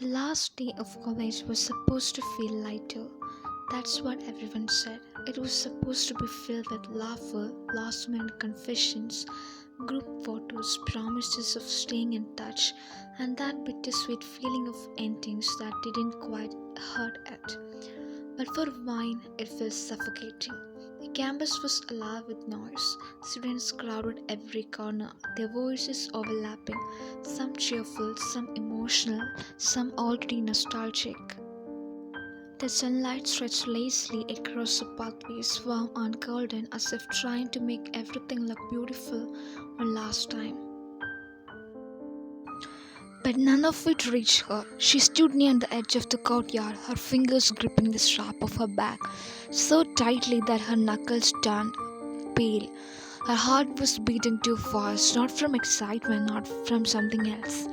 The last day of college was supposed to feel lighter. That's what everyone said. It was supposed to be filled with laughter, last minute confessions, group photos, promises of staying in touch, and that bittersweet feeling of endings that didn't quite hurt it. But for mine, it felt suffocating. The campus was alive with noise. Students crowded every corner, their voices overlapping, some cheerful, some emotional, some already nostalgic. The sunlight stretched lazily across the pathways, warm and golden, as if trying to make everything look beautiful one last time. But none of it reached her. She stood near the edge of the courtyard, her fingers gripping the strap of her bag so tightly that her knuckles turned pale. Her heart was beating too fast, not from excitement, not from something else.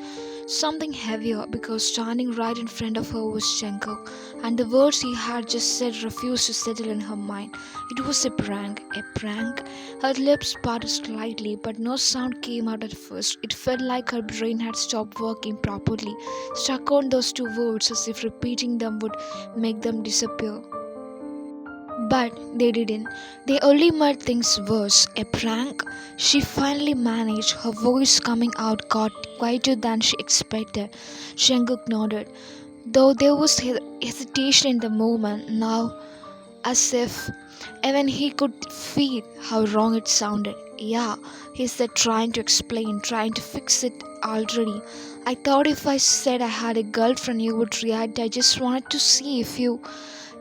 Something heavier, because standing right in front of her was Jungkook, and the words he had just said refused to settle in her mind. It was a prank, a prank. Her lips parted slightly, but no sound came out at first. It felt like her brain had stopped working properly, stuck on those two words as if repeating them would make them disappear. But they didn't. They only made things worse. A prank? She finally managed, her voice coming out quieter than she expected. Shenguk nodded, though there was hesitation in the moment now, as if even he could feel how wrong it sounded. Yeah, he said, trying to explain, trying to fix it already. I thought if I said I had a girlfriend, you would react. I just wanted to see if you.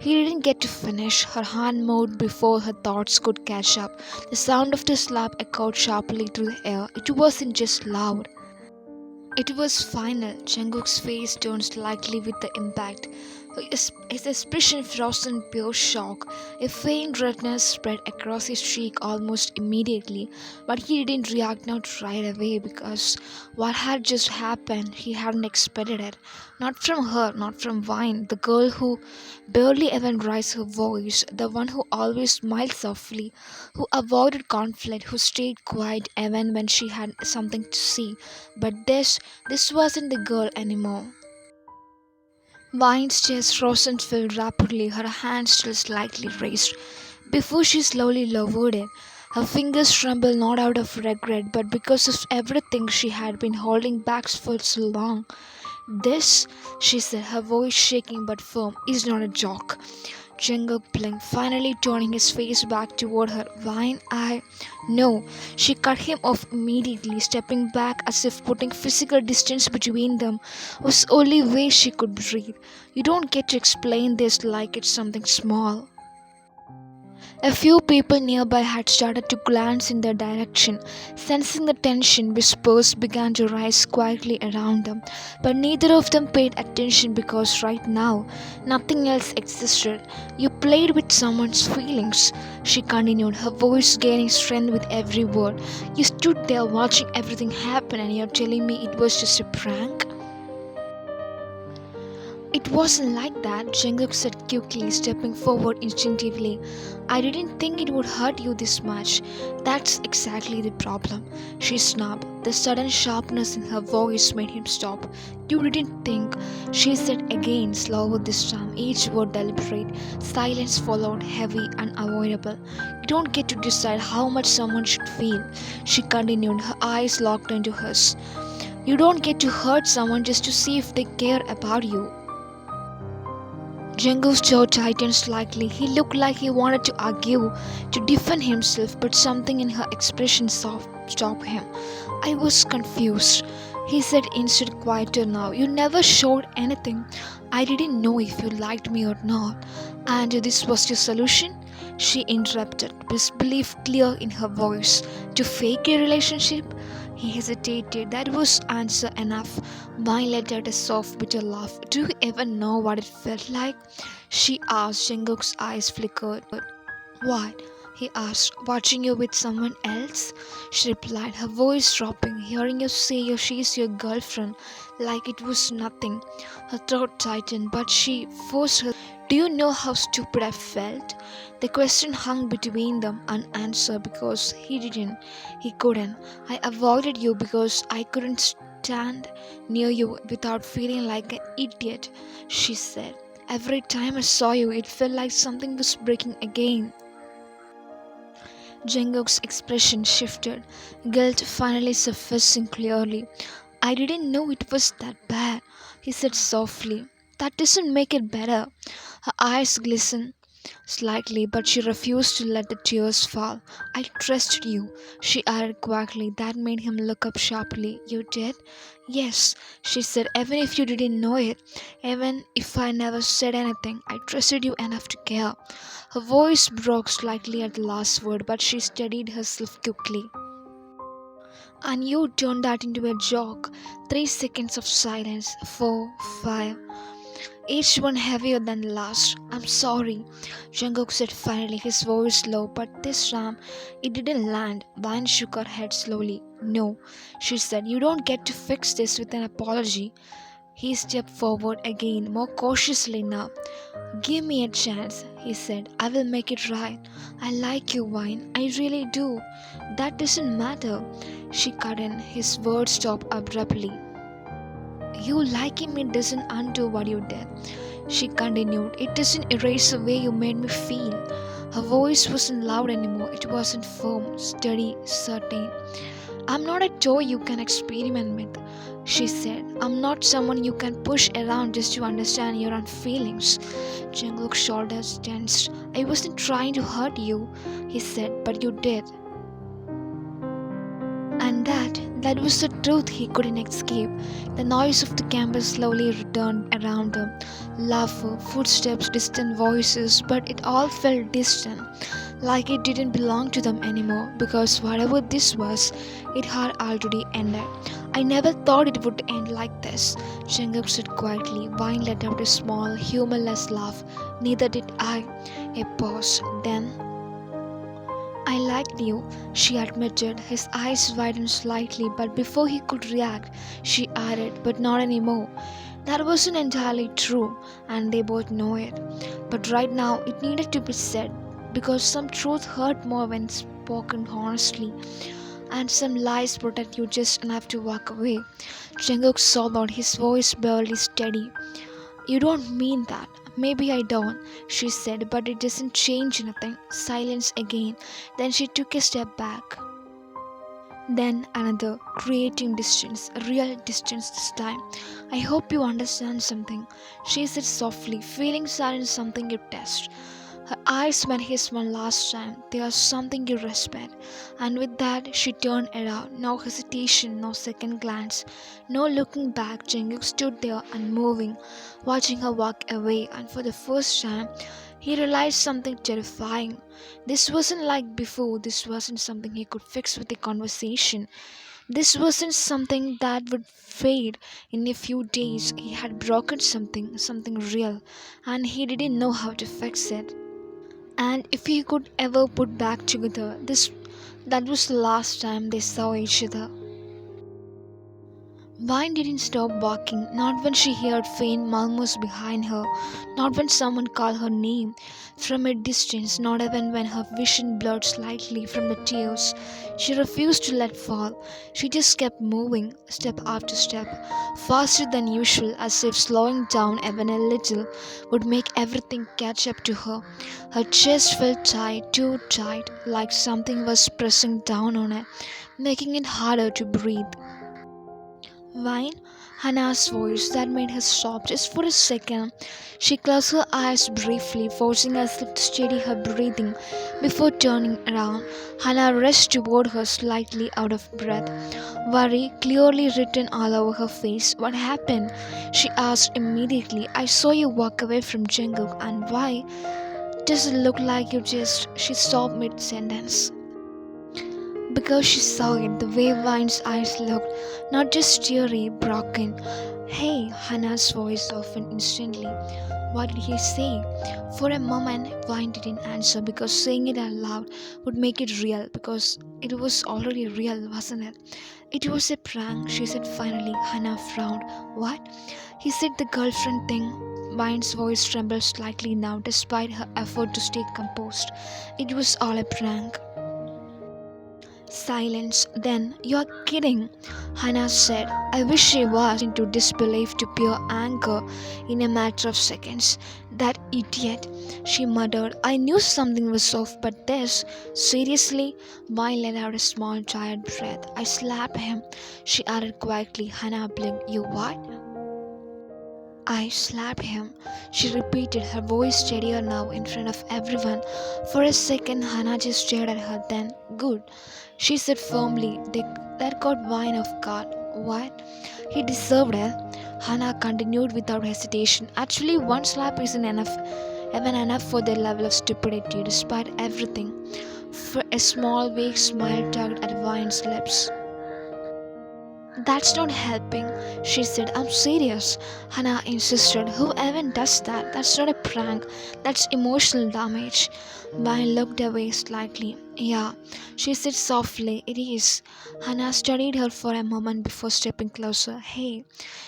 He didn't get to finish. Her hand moved before her thoughts could catch up. The sound of the slap echoed sharply through the air. It wasn't just loud. It was final. Jungkook's face turned slightly with the impact. His expression frozen in pure shock. A faint redness spread across his cheek almost immediately, but he didn't react out right away because what had just happened, he hadn't expected it. Not from her, not from Vine, the girl who barely even raised her voice, the one who always smiled softly, who avoided conflict, who stayed quiet even when she had something to say. But this wasn't the girl anymore. Vine's chest rose and fell rapidly, her hand still slightly raised. Before she slowly lowered it, her fingers trembled not out of regret, but because of everything she had been holding back for so long. This, she said, her voice shaking but firm, is not a joke. Jungkook blinked, finally turning his face back toward her. Vine, I. No. She cut him off immediately, stepping back as if putting physical distance between them was the only way she could breathe. You don't get to explain this like it's something small. A few people nearby had started to glance in their direction. Sensing the tension, whispers began to rise quietly around them. But neither of them paid attention because right now, nothing else existed. You played with someone's feelings, she continued, her voice gaining strength with every word. You stood there watching everything happen and you're telling me it was just a prank? It wasn't like that, Jungkook said quickly, stepping forward instinctively. I didn't think it would hurt you this much. That's exactly the problem. She snapped. The sudden sharpness in her voice made him stop. You didn't think, she said again, slower this time, each word deliberate. Silence followed, heavy, unavoidable. You don't get to decide how much someone should feel, she continued, her eyes locked into hers. You don't get to hurt someone just to see if they care about you. Jungkook's jaw tightened slightly. He looked like he wanted to argue, to defend himself, but something in her expression stopped him. I was confused, he said instead, quieter now. You never showed anything. I didn't know if you liked me or not. And this was your solution? She interrupted, disbelief clear in her voice. To fake a relationship? He hesitated. That was answer enough. Mine let out a soft, bitter laugh. Do you ever know what it felt like? She asked. Jungkook's eyes flickered. What? He asked. Watching you with someone else? She replied, her voice dropping. Hearing you say she's your girlfriend, like it was nothing. Her throat tightened, but she forced her. Do you know how stupid I felt? The question hung between them unanswered because he couldn't. I avoided you because I couldn't stand near you without feeling like an idiot, she said. Every time I saw you, it felt like something was breaking again. Jungkook's expression shifted, guilt finally surfacing clearly. I didn't know it was that bad, he said softly. That doesn't make it better. Her eyes glistened slightly, but she refused to let the tears fall. I trusted you, she added quietly. That made him look up sharply. You did? Yes, she said, even if you didn't know it, even if I never said anything, I trusted you enough to care. Her voice broke slightly at the last word, but she steadied herself quickly. And you turned that into a joke. 3 seconds of silence. 4, 5. Each one heavier than the last. I'm sorry, Jungkook said finally, his voice low, but this time it didn't land. Vine shook her head slowly. No, she said, you don't get to fix this with an apology. He stepped forward again, more cautiously now. Give me a chance, he said. I will make it right. I like you, Vine. I really do. That doesn't matter. She cut in. His words stopped abruptly. You liking me doesn't undo what you did, she continued. It doesn't erase the way you made me feel. Her voice wasn't loud anymore. It wasn't firm, steady, certain. I'm not a toy you can experiment with, she said. I'm not someone you can push around just to understand your own feelings. Jungkook's shoulders tensed. I wasn't trying to hurt you, he said, but you did. And that was the truth he couldn't escape. The noise of the campus slowly returned around him. Laughter, footsteps, distant voices, but it all felt distant, like it didn't belong to them anymore, because whatever this was, it had already ended. I never thought it would end like this, Jungkook said quietly. Vine let out a small, humorless laugh. Neither did I. A pause. Then I liked you, she admitted. His eyes widened slightly, but before he could react, she added, but not anymore. That wasn't entirely true, and they both know it. But right now, it needed to be said, because some truth hurt more when spoken honestly, and some lies protect you just enough to walk away. Jungkook sobbed out, his voice barely steady. You don't mean that. Maybe I don't, she said, but it doesn't change anything. Silence again. Then she took a step back. Then another, creating distance, a real distance this time. I hope you understand something, she said softly. Feelings aren't something you test. Her eyes met his one last time. They are something you respect. And with that, she turned around. No hesitation, no second glance, no looking back. Jungkook stood there unmoving, watching her walk away. And for the first time, he realized something terrifying. This wasn't like before. This wasn't something he could fix with a conversation. This wasn't something that would fade in a few days. He had broken something real, and he didn't know how to fix it. And if he could ever put back together, this that was the last time they saw each other. Vine didn't stop walking, not when she heard faint murmurs behind her, not when someone called her name from a distance, not even when her vision blurred slightly from the tears. She refused to let fall. She just kept moving, step after step, faster than usual, as if slowing down even a little would make everything catch up to her. Her chest felt tight, too tight, like something was pressing down on it, making it harder to breathe. Wine? Hannah's voice that made her stop just for a second. She closed her eyes briefly, forcing herself to steady her breathing before turning around. Hannah rushed toward her, slightly out of breath, worry clearly written all over her face. What happened? She asked immediately. I saw you walk away from Jungkook, and why? Does it look like you just. She stopped mid sentence. Because she saw it, the way Vine's eyes looked, not just teary, broken. Hey, Hannah's voice softened instantly. What did he say? For a moment, Vine didn't answer because saying it out loud would make it real, because it was already real, wasn't it? It was a prank, she said finally. Hannah frowned. What? He said the girlfriend thing. Vine's voice trembled slightly now, despite her effort to stay composed. It was all a prank. Silence. Then, you're kidding, Hannah said. I wish she was. Into disbelief to pure anger in a matter of seconds. That idiot, she muttered. I knew something was off, but this. Seriously? Vine let out a small, tired breath. I slapped him, she added quietly. Hannah blinked. You what? I slapped him, she repeated, her voice steadier now in front of everyone. For a second, Hannah just stared at her, then, good, she said firmly. That got Vine off guard. What? He deserved it. Hannah continued without hesitation. Actually, one slap isn't enough, even enough for their level of stupidity, despite everything. For a small, vague smile tugged at Vine's lips. That's not helping, she said. I'm serious. Hannah insisted. Whoever does that, that's not a prank, that's emotional damage. Vine looked away slightly. Yeah, she said softly, it is. Hannah studied her for a moment before stepping closer. Hey,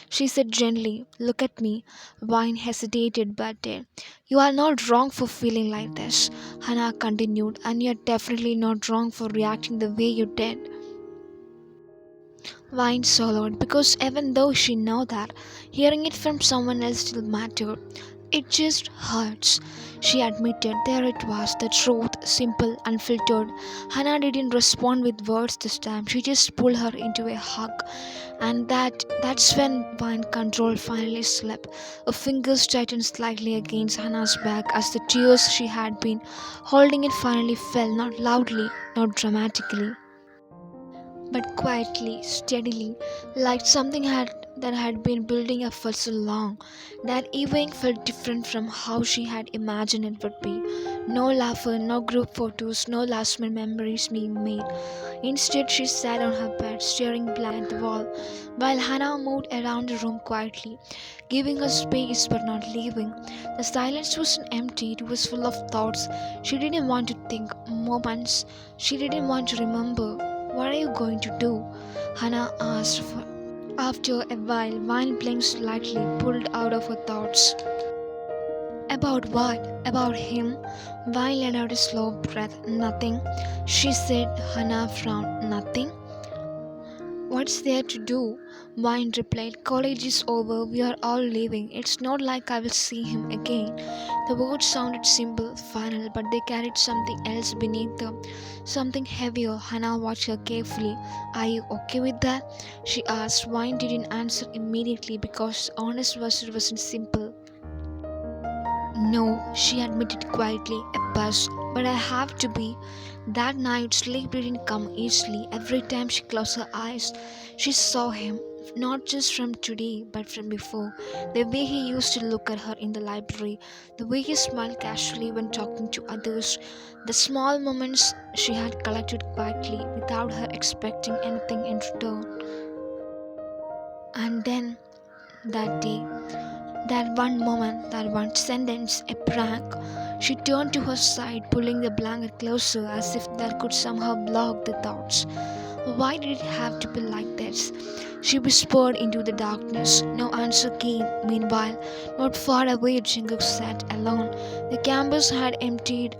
she said gently, look at me. Vine hesitated but did. You are not wrong for feeling like this, Hannah continued, and you're definitely not wrong for reacting the way you did. Vine swallowed because even though she knew that, hearing it from someone else still mattered. It just hurts, she admitted. There it was, the truth, simple, unfiltered. Hannah didn't respond with words this time. She just pulled her into a hug. And that's when Vine control finally slipped. Her fingers tightened slightly against Hannah's back as the tears she had been holding it finally fell, not loudly, not dramatically, but quietly, steadily, like something that had been building up for so long. That evening felt different from how she had imagined it would be. No laughter, no group photos, no last minute memories being made. Instead, she sat on her bed, staring blank at the wall, while Hannah moved around the room quietly, giving her space but not leaving. The silence wasn't empty, it was full of thoughts she didn't want to think, moments she didn't want to remember. What are you going to do? Hannah asked. After a while, Vine blinked slightly, pulled out of her thoughts. About what? About him? Vine let out a slow breath. Nothing, she said. Hannah frowned. Nothing? What's there to do? Vine replied. College is over. We are all leaving. It's not like I will see him again. The words sounded simple, final, but they carried something else beneath them. Something heavier. Hannah watched her carefully. Are you okay with that? She asked. Vine didn't answer immediately because the honest version wasn't simple. No, she admitted quietly, a buzz, but I have to be. That night, sleep didn't come easily. Every time she closed her eyes, she saw him, not just from today, but from before. The way he used to look at her in the library, the way he smiled casually when talking to others, the small moments she had collected quietly without her expecting anything in return. And then, that day, that one moment, that one sentence, a prank. She turned to her side, pulling the blanket closer as if that could somehow block the thoughts. Why did it have to be like this? She whispered into the darkness. No answer came. Meanwhile, not far away, Jungkook sat alone. The campus had emptied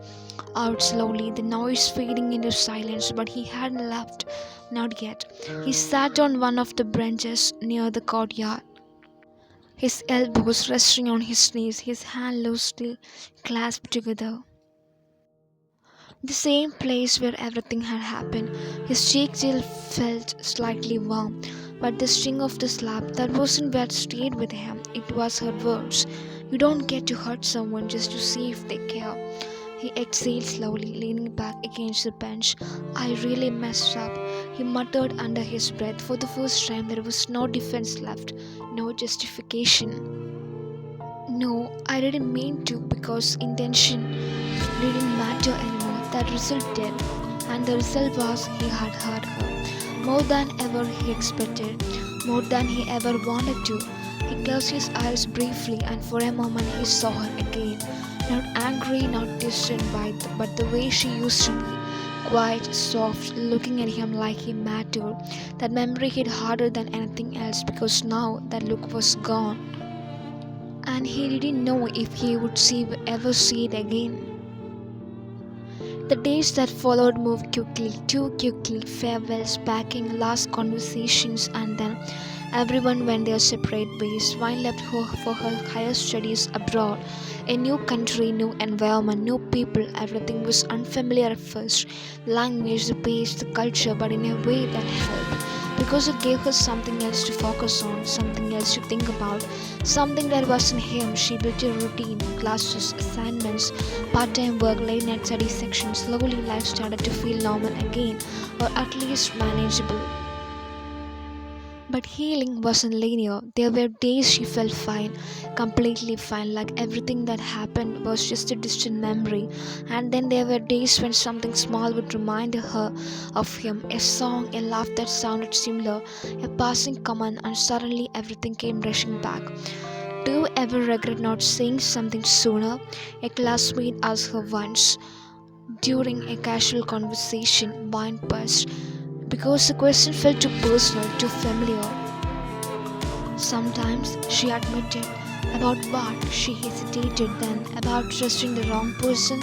out slowly, the noise fading into silence, but he hadn't left. Not yet. He sat on one of the benches near the courtyard, his elbows resting on his knees, his hands loosely clasped together. The same place where everything had happened. His cheek still felt slightly warm, but the sting of the slap, that wasn't what stayed with him. It was her words. You don't get to hurt someone just to see if they care. He exhaled slowly, leaning back against the bench. I really messed up, he muttered under his breath. For the first time, there was no defense left, no justification. No, I didn't mean to because intention didn't matter anymore. That result did. And the result was he had hurt her. More than ever he expected. More than he ever wanted to. He closed his eyes briefly and for a moment he saw her again. Not angry, not distant but the way she used to be. Quiet, soft, looking at him like he mattered. That memory hit harder than anything else because now that look was gone. And he didn't know if he would ever see it again. The days that followed moved quickly, too quickly. Farewells, packing, last conversations, and then everyone went their separate ways. Vine left her for her higher studies abroad. A new country, new environment, new people. Everything was unfamiliar at first. Language, the pace, the culture, but in a way that helped. Because it gave her something else to focus on, something else to think about, something that wasn't him. She built a routine, classes, assignments, part-time work, late night study sections. Slowly life started to feel normal again, or at least manageable. But healing wasn't linear. There were days she felt fine, completely fine, like everything that happened was just a distant memory. And then there were days when something small would remind her of him, a song, a laugh that sounded similar, a passing comment, and suddenly everything came rushing back. Do you ever regret not saying something sooner? A classmate asked her once during a casual conversation. Wine burst because the question felt too personal, too familiar. Sometimes, she admitted. About what? She hesitated, then about trusting the wrong person,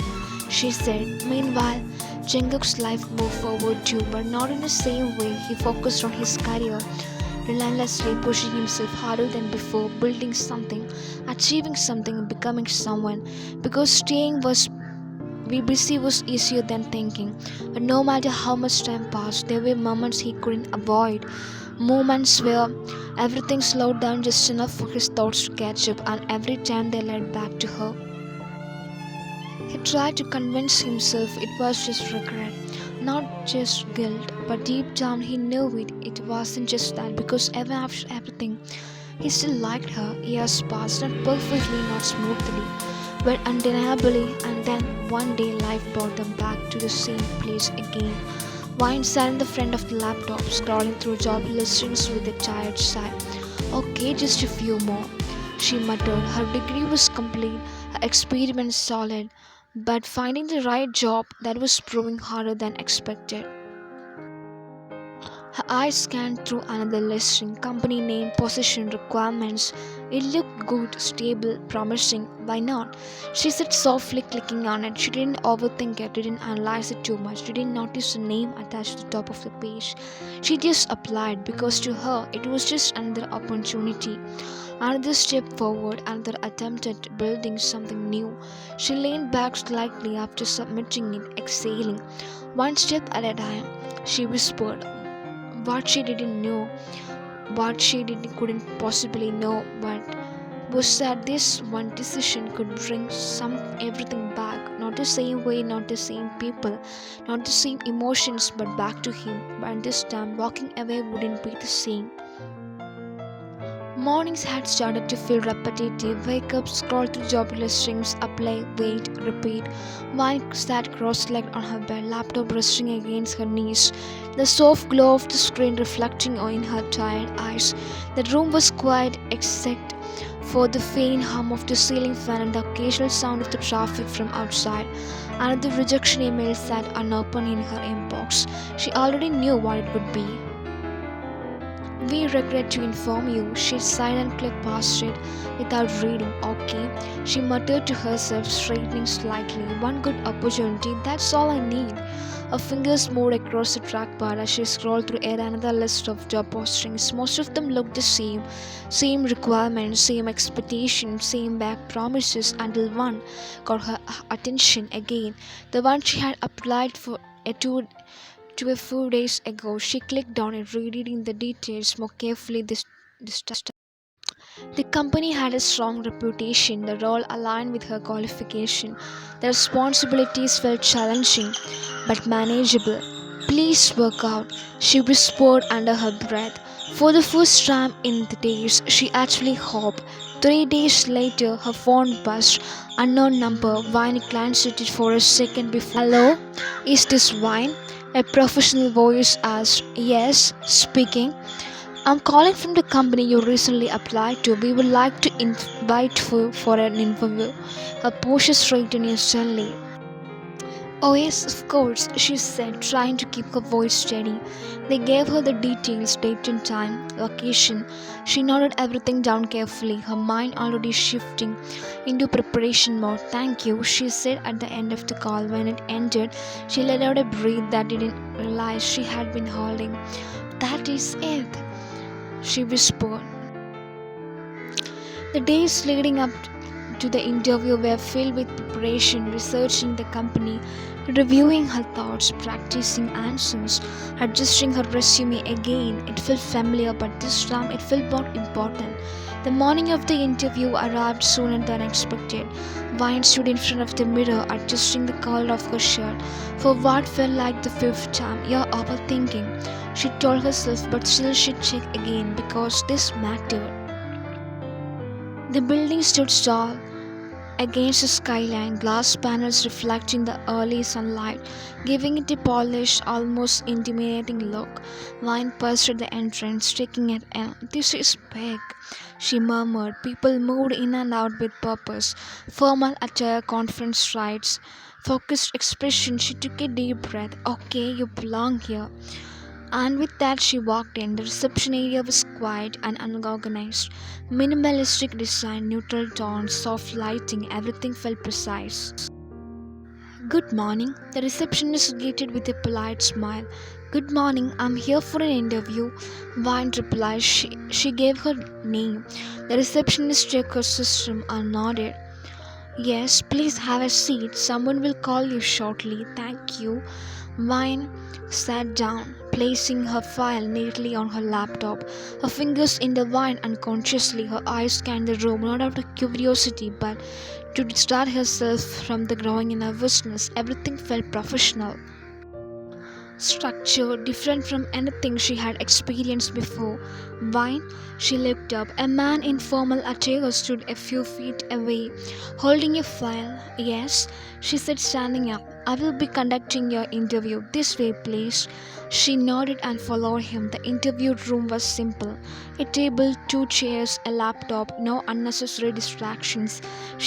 she said. Meanwhile, Jungkook's life moved forward too, but not in the same way. He focused on his career, relentlessly pushing himself harder than before, building something, achieving something, becoming someone. Because staying was we busy was easier than thinking. But no matter how much time passed, there were moments he couldn't avoid. Moments where everything slowed down just enough for his thoughts to catch up, and every time they led back to her. He tried to convince himself it was just regret, not just guilt, but deep down he knew it. It wasn't just that, because even after everything, he still liked her. Years passed, not perfectly, not smoothly, but undeniably, and then one day life brought them back to the same place again. Vine sat in the front of the laptop, scrolling through job listings with a tired sigh. Okay, just a few more, she muttered. Her degree was complete, her experiment solid, but finding the right job, that was proving harder than expected. Her eyes scanned through another listing, company name, position, requirements. It looked good, stable, promising. Why not? She said softly, clicking on it. She didn't overthink it, didn't analyze it too much, didn't notice the name attached to the top of the page. She just applied because to her it was just another opportunity. Another step forward, another attempt at building something new. She leaned back slightly after submitting it, exhaling. One step at a time, she whispered. What she didn't know, what she didn't couldn't possibly know, but was that this one decision could bring some everything back. Not the same way, not the same people, not the same emotions, but back to him. But this time walking away wouldn't be the same. Mornings had started to feel repetitive. Wake up, scroll through job listings, apply, wait, repeat. Vine sat cross-legged on her bed, laptop resting against her knees, the soft glow of the screen reflecting in her tired eyes. The room was quiet except for the faint hum of the ceiling fan and the occasional sound of the traffic from outside. Another rejection email sat unopened in her inbox. She already knew what it would be. We regret to inform you, she sighed and clicked past it without reading. Okay, she muttered to herself, straightening slightly. One good opportunity, that's all I need. Her fingers moved across the trackpad as she scrolled through yet another list of job postings. Most of them looked the same. Same requirements, same expectations, same vague promises, until one caught her attention again. The one she had applied for to a few days ago. She clicked on it, rereading the details more carefully this time. The company had a strong reputation, the role aligned with her qualification. The responsibilities felt challenging but manageable. Please work out, she whispered under her breath. For the first time in the days, she actually hoped. 3 days later, her phone buzzed. Unknown number. Vine glanced at it for a second before. Hello? Is this Vine? A professional voice asked. Yes, speaking. I'm calling from the company you recently applied to. We would like to invite you for an interview. Her posture straightened instantly. Oh, yes, of course, she said, trying to keep her voice steady. They gave her the details, date and time, location. She noted everything down carefully, her mind already shifting into preparation mode. Thank you, she said at the end of the call. When it ended, she let out a breath that didn't realize she had been holding. That is it, she whispered. The days leading up to the interview were filled with preparation, researching the company, reviewing her thoughts, practicing answers, adjusting her resume again. It felt familiar, but this time it felt more important. The morning of the interview arrived sooner than expected. Vine stood in front of the mirror, adjusting the collar of her shirt. For what felt like the fifth time, "You're overthinking," she told herself, but still she'd check again because this mattered. The building stood tall against the skyline, glass panels reflecting the early sunlight, giving it a polished, almost intimidating look. Vine paused at the entrance, taking it in. "This is big," she murmured. People moved in and out with purpose. Formal attire, conference rights, focused expression. She took a deep breath. "Okay, you belong here." And with that, she walked in. The reception area was quiet and unorganized. Minimalistic design, neutral tones, soft lighting, everything felt precise. "Good morning," the receptionist greeted with a polite smile. "Good morning, I'm here for an interview," Vine replied. She gave her name. The receptionist checked her system and nodded. "Yes, please have a seat. Someone will call you shortly. Thank you." Vine sat down, placing her file neatly on her laptop. Her fingers intertwined unconsciously. Her eyes scanned the room, not out of curiosity, but to distract herself from the growing nervousness. Everything felt professional, structure different from anything she had experienced before. "Vine," she looked up. A man in formal attire stood a few feet away, holding a file. "Yes," she said, standing up. "I will be conducting your interview. This way, please." She nodded and followed him. The interview room was simple. A table, two chairs, a laptop, no unnecessary distractions.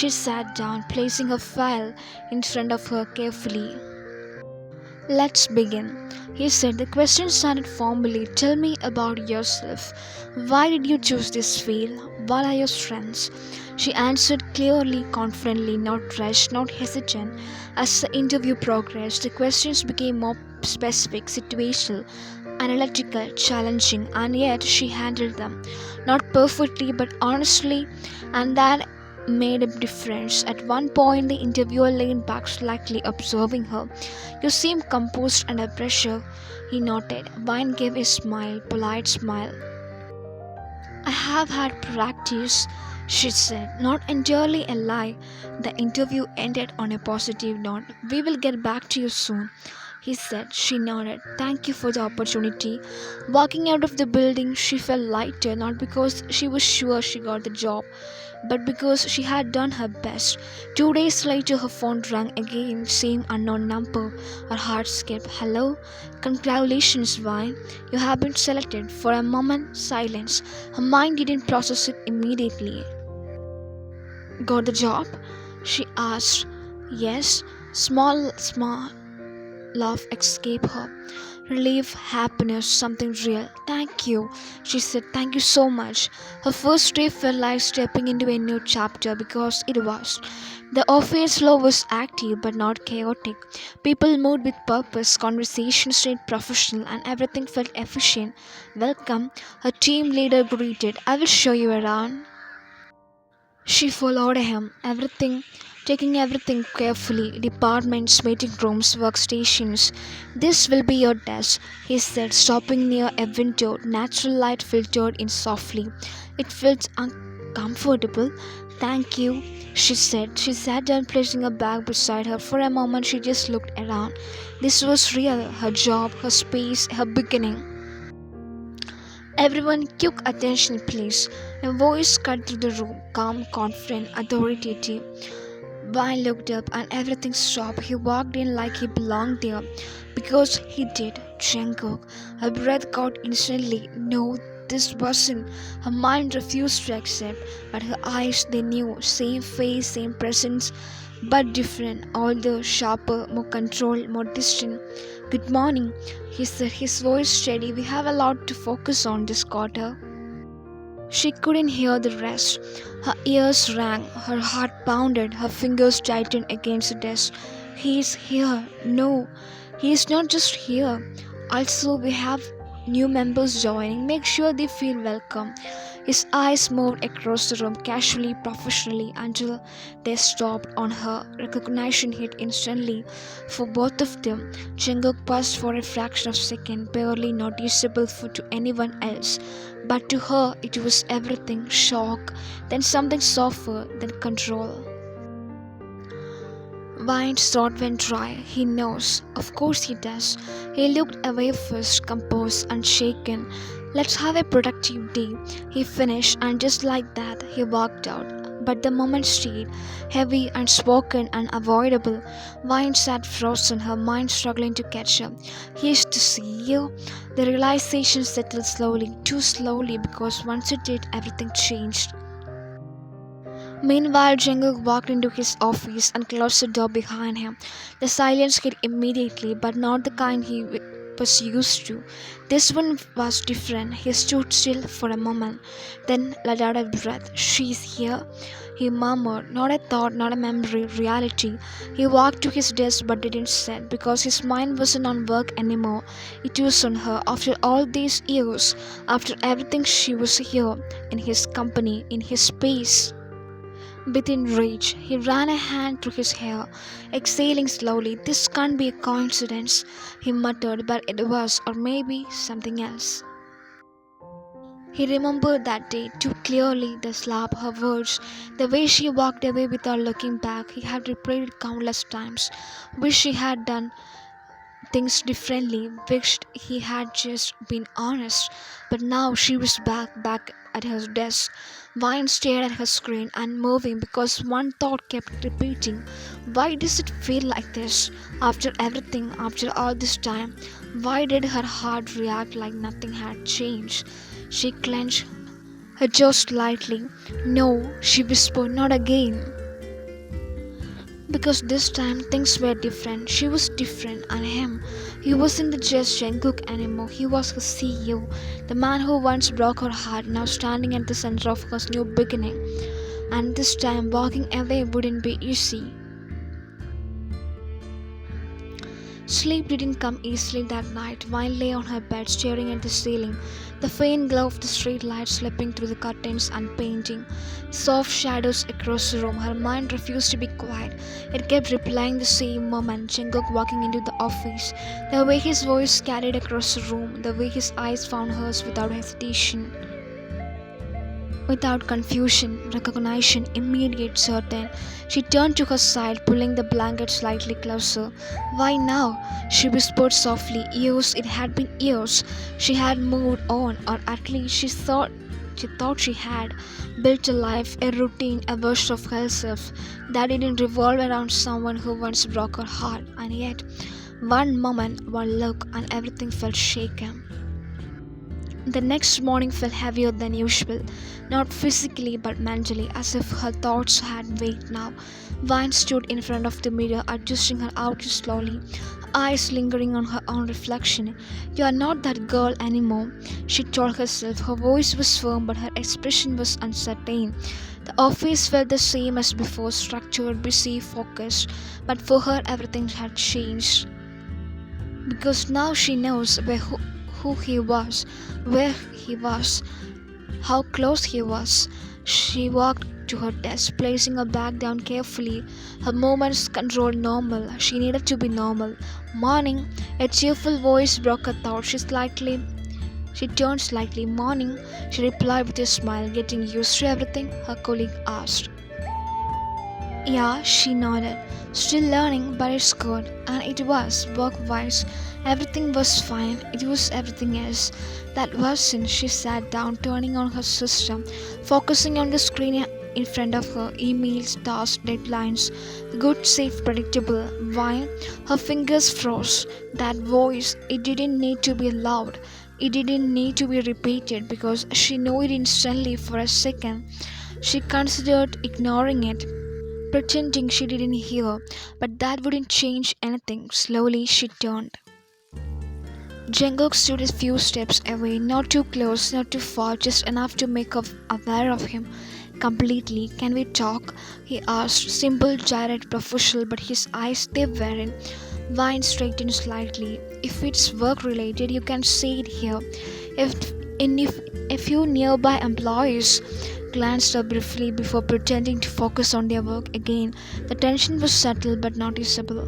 She sat down, placing her file in front of her carefully. "Let's begin," he said. The question started formally. "Tell me about yourself. Why did you choose this field? What are your strengths?" She answered clearly, confidently, not rushed, not hesitant. As the interview progressed, the questions became more specific, situational, analytical, challenging, and yet she handled them. Not perfectly, but honestly, and that made a difference. At one point, the interviewer leaned back slightly, observing her. "You seem composed under pressure," he noted. Vine gave a smile, polite smile. "I have had practice," she said, not entirely a lie. The interview ended on a positive note. "We will get back to you soon," he said. She nodded. "Thank you for the opportunity." Walking out of the building, she felt lighter, not because she was sure she got the job, but because she had done her best. 2 days later, her phone rang again, same unknown number. Her heart skipped. "Hello? Congratulations, Vine. You have been selected." For a moment, silence. Her mind didn't process it immediately. "Got the job?" she asked. "Yes." Small laugh escaped her. Relief, happiness, something real. "Thank you," she said. "Thank you so much." Her first day felt like stepping into a new chapter because it was. The office floor was active but not chaotic. People moved with purpose, conversations stayed professional, and everything felt efficient. "Welcome," her team leader greeted. "I will show you around." She followed him, taking everything carefully, departments, meeting rooms, workstations. "This will be your desk," he said, stopping near a window. Natural light filtered in softly. It felt uncomfortable. "Thank you," she said. She sat down, placing a bag beside her. For a moment, she just looked around. This was real, her job, her space, her beginning. "Everyone, quick attention, please." A voice cut through the room, calm, confident, authoritative. Vine looked up and everything stopped. He walked in like he belonged there. Because he did. Jungkook. Her breath caught instantly. No, this wasn't. Her mind refused to accept, but her eyes, they knew. Same face, same presence, but different. Older, sharper, more controlled, more distant. Good morning, he said, his voice steady. We have a lot to focus on this quarter. She couldn't hear the rest. Her ears rang, her heart pounded, her fingers tightened against the desk. He's here. No, he's not just here. Also, we have new members joining. Make sure they feel welcome. His eyes moved across the room casually, professionally, until they stopped on her. Recognition hit instantly for both of them. Jungkook paused for a fraction of a second, barely noticeable to anyone else. But to her, it was everything: shock, then something softer, then control. Vine's throat went dry. He knows. Of course he does. He looked away first, composed, unshaken. Let's have a productive day, he finished, and just like that, he walked out. But the moment stayed, heavy, unspoken, unavoidable. Vine sat frozen, her mind struggling to catch up. He is the CEO. The realization settled slowly, too slowly, because once it did, everything changed. Meanwhile, Jungkook walked into his office and closed the door behind him. The silence hit immediately, but not the kind he was used to. This one was different. He stood still for a moment, then let out a breath. She's here, he murmured. Not a thought, not a memory, reality. He walked to his desk but didn't sit because his mind wasn't on work anymore. It was on her. After all these years, after everything, she was here, in his company, in his space. Within rage, he ran a hand through his hair, exhaling slowly. This can't be a coincidence, he muttered, but it was, or maybe something else. He remembered that day too clearly, the slap, her words, the way she walked away without looking back. He had replayed it countless times. Wish she had done things differently, wished he had just been honest. But now she was back at her desk. Vine stared at her screen, unmoving, because one thought kept repeating. Why does it feel like this? After everything, after all this time, why did her heart react like nothing had changed? She clenched her jaw slightly. No, she whispered, not again. Because this time things were different. She was different, and him. He wasn't the just Jungkook anymore. He was her CEO, the man who once broke her heart, now standing at the center of her new beginning. And this time, walking away wouldn't be easy. Sleep didn't come easily that night. Vine lay on her bed, staring at the ceiling, the faint glow of the street lights slipping through the curtains and painting soft shadows across the room. Her mind refused to be quiet. It kept replaying the same moment: Jungkook walking into the office, the way his voice carried across the room, the way his eyes found hers without hesitation. Without confusion, recognition, immediate, certain. She turned to her side, pulling the blanket slightly closer. Why now? She whispered softly. Years, it had been years. She had moved on, or at least she had built a life, a routine, a version of herself that didn't revolve around someone who once broke her heart. And yet, one moment, one look, and everything felt shaken. The next morning felt heavier than usual, not physically but mentally, as if her thoughts had weight now. Vine stood in front of the mirror, adjusting her outfit slowly, her eyes lingering on her own reflection. You are not that girl anymore, she told herself. Her voice was firm, but her expression was uncertain. The office felt the same as before, structured, busy, focused, but for her everything had changed. Because now she knows who he was, where he was, how close he was. She walked to her desk, placing her bag down carefully, her movements controlled normal. She needed to be normal. Morning, a cheerful voice broke her thought. She turned slightly. Morning, she replied with a smile. Getting used to everything? Her colleague asked. Yeah, she nodded. Still learning, but it's good. And it was, work-wise. Everything was fine. It was everything else that wasn't. She sat down, turning on her system, focusing on the screen in front of her. Emails, tasks, deadlines. Good, safe, predictable. Why? Her fingers froze. That voice, it didn't need to be loud. It didn't need to be repeated because she knew it instantly. For a second. She considered ignoring it, pretending she didn't hear, but that wouldn't change anything. Slowly, she turned. Jungkook stood a few steps away, not too close, not too far, just enough to make her aware of him completely. Can we talk? He asked. Simple, direct, professional, but his eyes, they weren't. Vine straightened slightly. If it's work related, you can say it here. If if a few nearby employees glanced up briefly before pretending to focus on their work again, the tension was subtle but noticeable.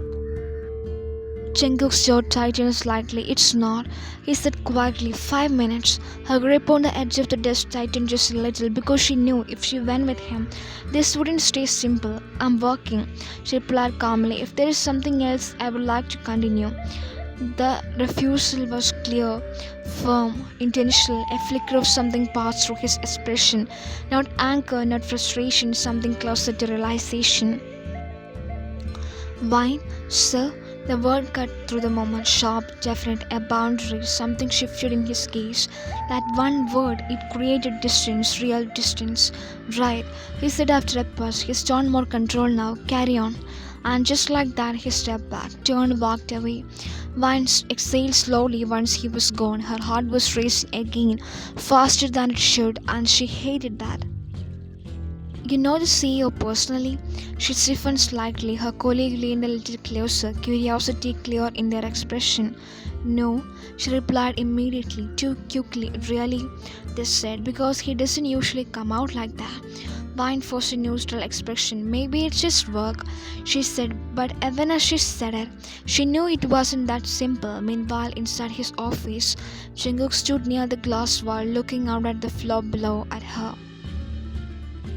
Jungkook's jaw tightened slightly. It's not, he said quietly. 5 minutes. Her grip on the edge of the desk tightened just a little because she knew if she went with him, this wouldn't stay simple. I'm working, she replied calmly. If there is something else, I would like to continue. The refusal was clear, firm, intentional. A flicker of something passed through his expression. Not anger, not frustration, something closer to realization. Wine, sir? The word cut through the moment, sharp, definite, a boundary. Something shifted in his gaze. That one word, it created distance, real distance. Right, he said after a pause, his tone more control now. Carry on. And just like that, he stepped back, turned, walked away. Vine exhaled slowly once he was gone. Her heart was racing again, faster than it should, and she hated that. You know the CEO personally? She stiffened slightly. Her colleague leaned a little closer, curiosity clear in their expression. No, she replied immediately, too quickly. Really? They said, because he doesn't usually come out like that. Vine forced a neutral expression. Maybe it's just work, she said, but even as she said it, she knew it wasn't that simple. Meanwhile, inside his office, Jungkook stood near the glass wall, looking out at the floor below at her.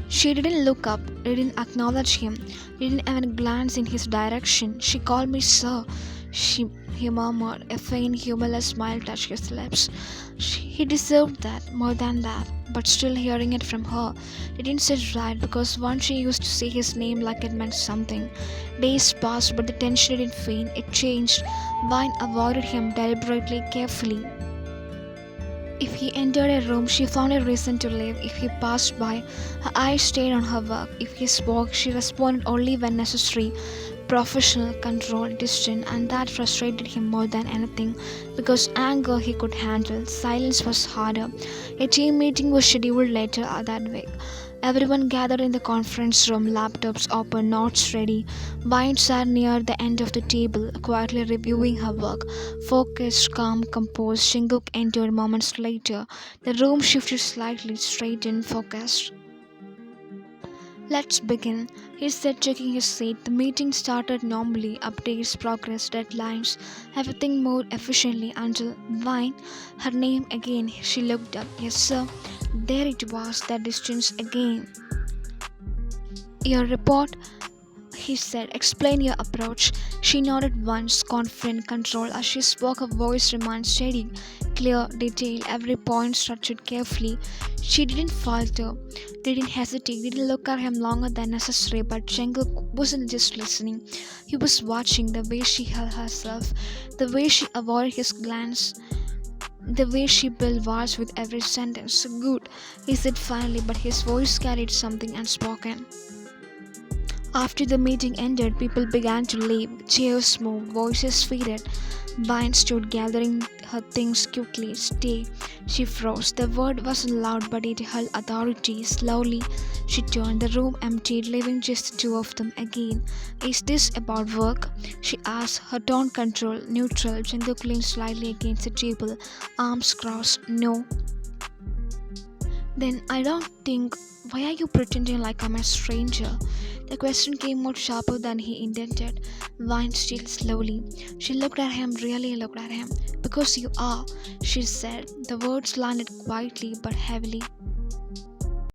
She didn't look up, didn't acknowledge him, didn't even glance in his direction. She called me sir, he murmured. A faint, humorless smile touched his lips. He deserved that, more than that. But still hearing it from her didn't sit right because once she used to say his name like it meant something. Days passed, but the tension didn't fade, it changed. Vine avoided him deliberately, carefully. If he entered a room, she found a reason to leave. If he passed by, her eyes stayed on her work. If he spoke, she responded only when necessary. Professional, controlled, distant, and that frustrated him more than anything because anger he could handle, silence was harder. A team meeting was scheduled later that week. Everyone gathered in the conference room, laptops open, notes ready. Vine sat near the end of the table, quietly reviewing her work. Focused, calm, composed, Jungkook entered moments later. The room shifted slightly, straightened, focused. Let's begin, he said, checking his seat. The meeting started normally, updates, progress, deadlines. Everything moved efficiently until Vine, her name again. She looked up. Yes, sir. There it was, that distance again. Your report, he said. Explain your approach. She nodded once, confident, controlled. As she spoke, her voice remained steady, clear, detailed, every point structured carefully. She didn't falter, didn't hesitate, didn't look at him longer than necessary. But Jungkook wasn't just listening. He was watching the way she held herself, the way she avoided his glance, the way she built words with every sentence. Good, he said finally, but his voice carried something unspoken. After the meeting ended, people began to leave. Chairs moved, voices faded. Vine stood gathering her things quickly. Stay. She froze. The word wasn't loud, but it held authority. Slowly, she turned. The room emptied, leaving just the two of them again. Is this about work? She asked, her tone controlled, neutral. Jungkook leaned slightly against the table, arms crossed. No. Then I don't think. Why are you pretending like I'm a stranger? The question came out sharper than he intended. Vine still slowly. She looked at him, really looked at him. Because you are, she said. The words landed quietly but heavily.